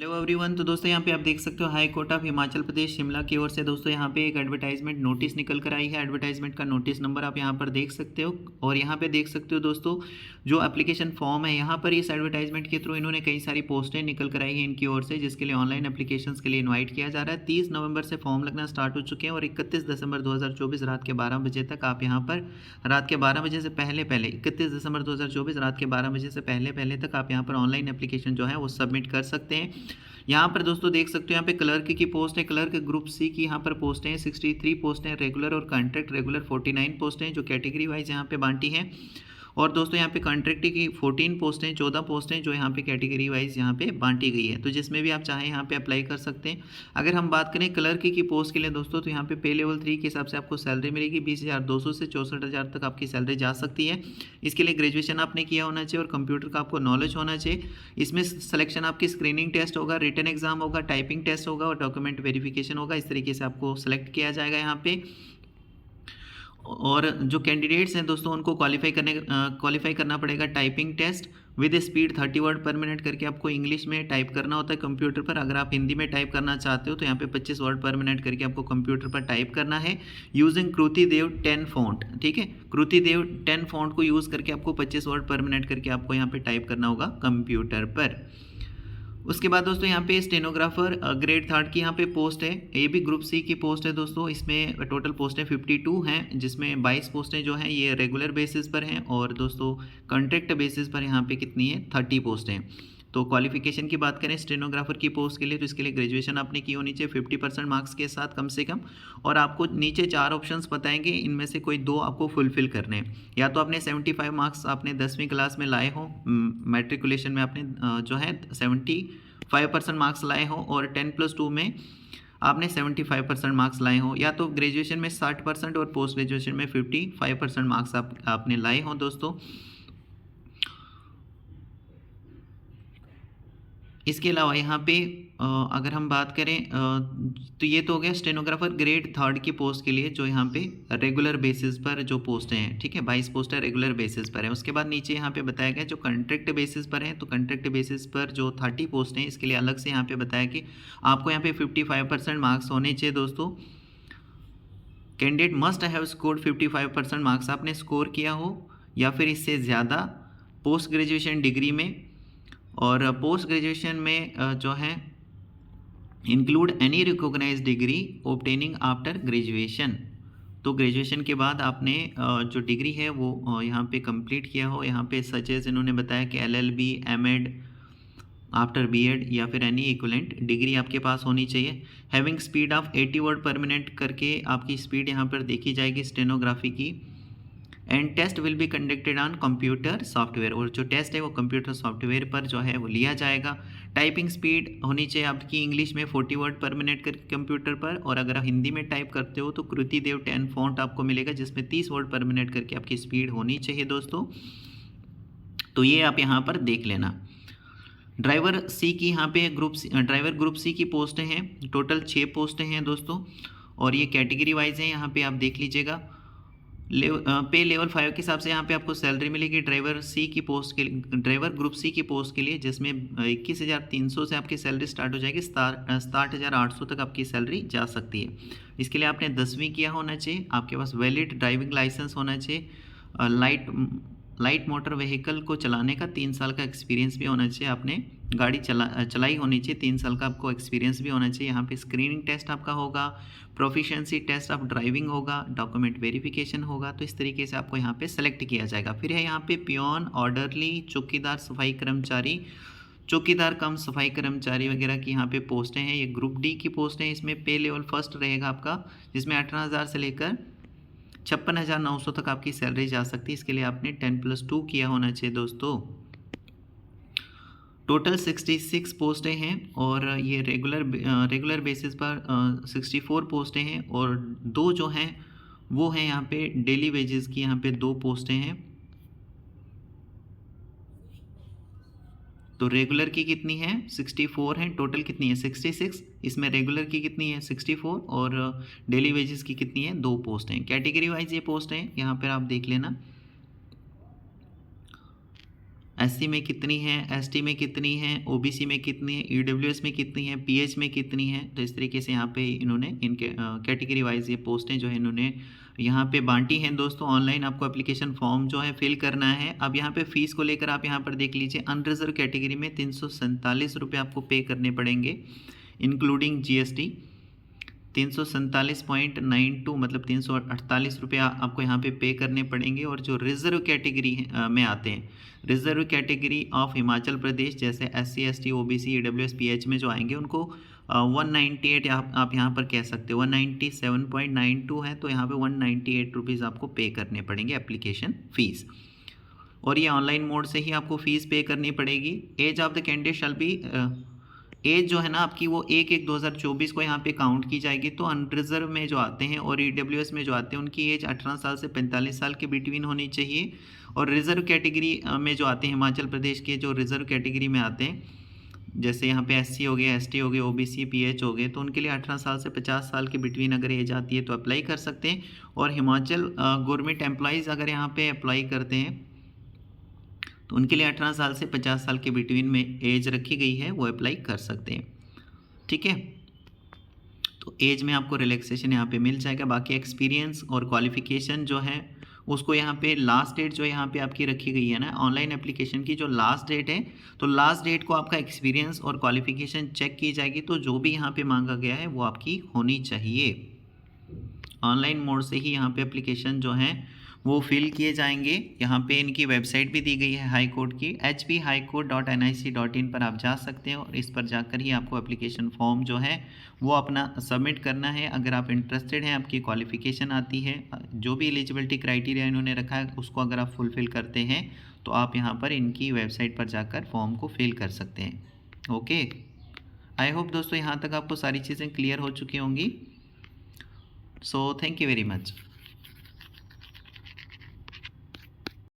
Hello everyone. तो दोस्तों यहाँ पे आप देख सकते हो high court of Himachal Pradesh Shimla की ओर से दोस्तों यहाँ पे एक एडवर्टाइजमेंट नोटिस निकल कर आई है। एडवर्टाइजमेंट का नोटिस नंबर आप यहाँ पर देख सकते हो और यहाँ पे देख सकते हो दोस्तों जो एप्लीकेशन फॉर्म है यहाँ पर इस एडवर्टाइजमेंट के थ्रू इन्होंने कई सारी पोस्टें निकल कर आई है इनकी ओर से, जिसके लिए ऑनलाइन एप्लीकेशंस के लिए इन्वाइट किया जा रहा है। 30 नवंबर से फॉर्म लगना स्टार्ट हो चुके हैं और 31 दिसंबर 2024 रात के 12 बजे तक आप यहाँ पर रात के 12 बजे से पहले 31 दिसंबर 2024 रात के 12 बजे से पहले तक आप यहाँ पर ऑनलाइन एप्लीकेशन जो है वो सबमिट कर सकते हैं। यहाँ पर दोस्तों देख सकते हो यहाँ पे क्लर्क की पोस्ट है, क्लर्क ग्रुप सी की यहाँ पर पोस्टें हैं 63 पोस्टें हैं रेगुलर और कॉन्ट्रैक्ट रेगुलर 49 पोस्टें हैं जो कैटेगरी वाइज यहाँ पे बांटी हैं। और दोस्तों यहाँ पे कॉन्ट्रैक्ट की 14 पोस्टें 14 पोस्टें जो यहाँ पे कैटेगरी वाइज यहाँ पे बांटी गई है, तो जिसमें भी आप चाहें यहाँ पे अप्लाई कर सकते हैं। अगर हम बात करें क्लर्क की पोस्ट के लिए दोस्तों तो यहाँ पे पे लेवल 3 के हिसाब से आपको सैलरी मिलेगी 20,200 से 64,000 तक आपकी सैलरी जा सकती है। इसके लिए ग्रेजुएशन आपने किया होना चाहिए और कंप्यूटर का आपको नॉलेज होना चाहिए। इसमें सिलेक्शन आपकी स्क्रीनिंग टेस्ट होगा, रिटन एग्जाम होगा, टाइपिंग टेस्ट होगा और डॉक्यूमेंट वेरिफिकेशन होगा। इस तरीके से आपको सेलेक्ट किया जाएगा यहाँ पे। और जो कैंडिडेट्स हैं दोस्तों उनको क्वालिफाई करना पड़ेगा typing test with speed 30 word per minute करके आपको इंग्लिश में टाइप करना होता है कंप्यूटर पर। अगर आप हिंदी में टाइप करना चाहते हो तो यहाँ पे 25 वर्ड पर मिनट करके आपको कंप्यूटर पर टाइप करना है यूजिंग कृति देव 10 फॉन्ट। ठीक है, कृति देव 10 फॉन्ट को यूज़ करके आपको 25 वर्ड पर मिनट करके आपको यहाँ पे टाइप करना होगा कंप्यूटर पर। उसके बाद दोस्तों यहाँ पे स्टेनोग्राफर ग्रेड 3 की यहाँ पे पोस्ट है, ये भी ग्रुप सी की पोस्ट है दोस्तों। इसमें टोटल पोस्टें 52 हैं जिसमें 22 पोस्टें जो हैं ये रेगुलर बेसिस पर हैं और दोस्तों कॉन्ट्रैक्ट बेसिस पर यहाँ पे कितनी है 30 पोस्टें। तो क्वालिफिकेशन की बात करें स्टेनोग्राफर की पोस्ट के लिए तो इसके लिए ग्रेजुएशन आपने की होनी चाहिए 50% मार्क्स के साथ कम से कम। और आपको नीचे 4 ऑप्शंस बताएंगे, इनमें से कोई 2 आपको फुलफिल करने हैं। या तो आपने 75 मार्क्स आपने 10वीं क्लास में लाए हो, मैट्रिकुलेशन में आपने जो है 75% मार्क्स लाए हो और 10+2 में आपने 75% मार्क्स लाए हो, या तो ग्रेजुएशन में 60% और पोस्ट ग्रेजुएशन में 55% मार्क्स आपने लाए हो दोस्तों। इसके अलावा यहाँ पे अगर हम बात करें तो ये तो हो गया स्टेनोग्राफर ग्रेड 3 की पोस्ट के लिए जो यहाँ पे रेगुलर बेसिस पर जो पोस्टें हैं। ठीक है, 22 पोस्टें रेगुलर बेसिस पर है। उसके बाद नीचे यहाँ पे बताया गया जो कॉन्ट्रैक्ट बेसिस पर है तो कॉन्ट्रैक्ट बेसिस पर जो 30 पोस्टें हैं इसके लिए अलग से यहाँ पे बताया कि आपको यहाँ पे 55% मार्क्स होने चाहिए दोस्तों। Candidate must have scored 55% marks आपने स्कोर किया हो या फिर इससे ज़्यादा पोस्ट ग्रेजुएशन डिग्री में। और पोस्ट ग्रेजुएशन में जो है include any recognised degree obtaining after graduation. तो ग्रेजुएशन के बाद आपने जो डिग्री है वो यहाँ पे कंप्लीट किया हो। यहाँ पे सच एज इन्होंने बताया कि LLB एमएड आफ्टर बीएड या फिर एनी इक्विवेलेंट डिग्री आपके पास होनी चाहिए। Having speed of 80 word per minute करके आपकी स्पीड यहाँ पर देखी जाएगी स्टेनोग्राफी की। And test will be conducted on computer software, और जो टेस्ट है वो कंप्यूटर सॉफ्टवेयर पर जो है वो लिया जाएगा। टाइपिंग स्पीड होनी चाहिए आपकी इंग्लिश में 40 वर्ड पर मिनट कर कंप्यूटर पर, और अगर आप हिंदी में टाइप करते हो तो कृति देव 10 फॉन्ट आपको मिलेगा जिसमें 30 वर्ड पर मिनट करके आपकी स्पीड होनी चाहिए दोस्तों। तो ये आप यहाँ पर देख लेना। ड्राइवर सी की यहाँ पे ड्राइवर ग्रुप सी की पोस्टें हैं, टोटल 6 पोस्टें हैं दोस्तों और ये कैटेगरी वाइज हैं। यहाँ पे आप देख लीजिएगा पे लेवल 5 के हिसाब से यहाँ पे आपको सैलरी मिलेगी ड्राइवर सी की पोस्ट के लिए, ड्राइवर ग्रुप सी की पोस्ट के लिए, जिसमें 21,300 से आपकी सैलरी स्टार्ट हो जाएगी, 67,800 तक आपकी सैलरी जा सकती है। इसके लिए आपने 10वीं किया होना चाहिए, आपके पास वैलिड ड्राइविंग लाइसेंस होना चाहिए, लाइट मोटर व्हीकल को चलाने का 3 साल का एक्सपीरियंस भी होना चाहिए, आपने गाड़ी चलाई होनी चाहिए, 3 साल का आपको एक्सपीरियंस भी होना चाहिए। यहाँ पे स्क्रीनिंग टेस्ट आपका होगा, प्रोफिशिएंसी टेस्ट ऑफ ड्राइविंग होगा, डॉक्यूमेंट वेरिफिकेशन होगा। तो इस तरीके से आपको यहाँ पे सेलेक्ट किया जाएगा। फिर है यहाँ पे पियोन, ऑर्डरली, चौकीदार, सफाई कर्मचारी, चौकीदार कम सफाई कर्मचारी वगैरह की यहाँ पे पोस्टें हैं। ये ग्रुप डी की पोस्टें हैं, इसमें पे लेवल फर्स्ट रहेगा आपका, जिसमें 18,000 से लेकर 56,900 तक आपकी सैलरी जा सकती है। इसके लिए आपने 10+2 किया होना चाहिए दोस्तों। टोटल 66 पोस्टें हैं और ये रेगुलर बेसिस पर 64 पोस्टें हैं और 2 जो हैं वो हैं यहाँ पे डेली वेजेस की, यहाँ पे 2 पोस्टें हैं। तो रेगुलर की कितनी है 64 है, टोटल कितनी है 66, इसमें रेगुलर की कितनी है 64 और डेली वेजेस की कितनी है 2 पोस्ट हैं। कैटेगरी वाइज ये पोस्ट हैं, यहाँ पर आप देख लेना। एससी में कितनी है, एसटी में कितनी है, ओबीसी में कितनी है, ईडब्ल्यूएस में कितनी है, पीएच में कितनी है। तो इस तरीके से यहाँ पे इन्होंने इनके कैटेगरी वाइज ये पोस्टें जो है इन्होंने यहाँ पे बांटी हैं दोस्तों। ऑनलाइन आपको एप्लीकेशन फॉर्म जो है फिल करना है। अब यहाँ पे फीस को लेकर आप यहाँ पर देख लीजिए, अनरिजर्व कैटेगरी में 347 रुपये आपको पे करने पड़ेंगे इंक्लूडिंग जीएसटी। 347.92 मतलब 348 रुपये आपको यहाँ पे करने पड़ेंगे। और जो रिजर्व कैटेगरी में आते हैं, reserve category of Himachal Pradesh जैसे SC, ST, OBC, EWS, pH में जो आएंगे उनको 198 आप यहाँ पर कह सकते हो, 197.92 है तो यहाँ पे 198 रुपीज़ आपको पे करने पड़ेंगे एप्लीकेशन फ़ीस। और ये ऑनलाइन मोड से ही आपको फ़ीस पे करनी पड़ेगी। Age of the candidate shall be, age जो है ना आपकी वो 1/1/2024 को यहाँ पे काउंट की जाएगी। तो अनरिजर्व में जो आते हैं और ईडब्ल्यूएस में जो आते हैं उनकी एज 18 साल से 45 साल के बिटवीन होनी चाहिए। और रिजर्व कैटेगरी में जो आते हैं हिमाचल प्रदेश के, जो रिजर्व कैटेगरी में आते हैं जैसे यहाँ पे एससी हो गया, एसटी हो गया, ओबीसी, पीएच हो गए, तो उनके लिए 18 साल से 50 साल के बिटवीन अगर एज आती है तो अप्लाई कर सकते हैं। और हिमाचल गवर्नमेंट एम्प्लॉयज़ अगर यहाँ पे अप्लाई करते हैं तो उनके लिए 18 साल से 50 साल के बिटवीन में एज रखी गई है, वो अप्लाई कर सकते हैं। ठीक है, तो एज में आपको रिलैक्सेशन यहाँ पे मिल जाएगा। बाकी एक्सपीरियंस और क्वालिफिकेशन जो है उसको यहाँ पे लास्ट डेट जो यहाँ पे आपकी रखी गई है ना ऑनलाइन एप्लीकेशन की, जो लास्ट डेट है, तो लास्ट डेट को आपका एक्सपीरियंस और क्वालिफिकेशन चेक की जाएगी। तो जो भी यहाँ पे मांगा गया है वो आपकी होनी चाहिए। ऑनलाइन मोड से ही यहाँ पे एप्लीकेशन जो है वो फिल किए जाएंगे। यहाँ पे इनकी वेबसाइट भी दी gई है हाई कोर्ट की, hphighcourt.nic.in पर आप जा सकते हैं और इस पर जाकर ही आपको एप्लीकेशन फॉर्म जो है वो अपना सबमिट करना है। अगर आप इंटरेस्टेड हैं, आपकी क्वालिफ़िकेशन आती है, जो भी एलिजिबिलिटी क्राइटेरिया इन्होंने रखा है उसको अगर आप फुलफ़िल करते हैं तो आप यहाँ पर इनकी वेबसाइट पर जाकर फॉर्म को फिल कर सकते हैं। ओके, आई होप दोस्तों यहाँ तक आपको सारी चीज़ें क्लियर हो चुकी होंगी। So thank you very much.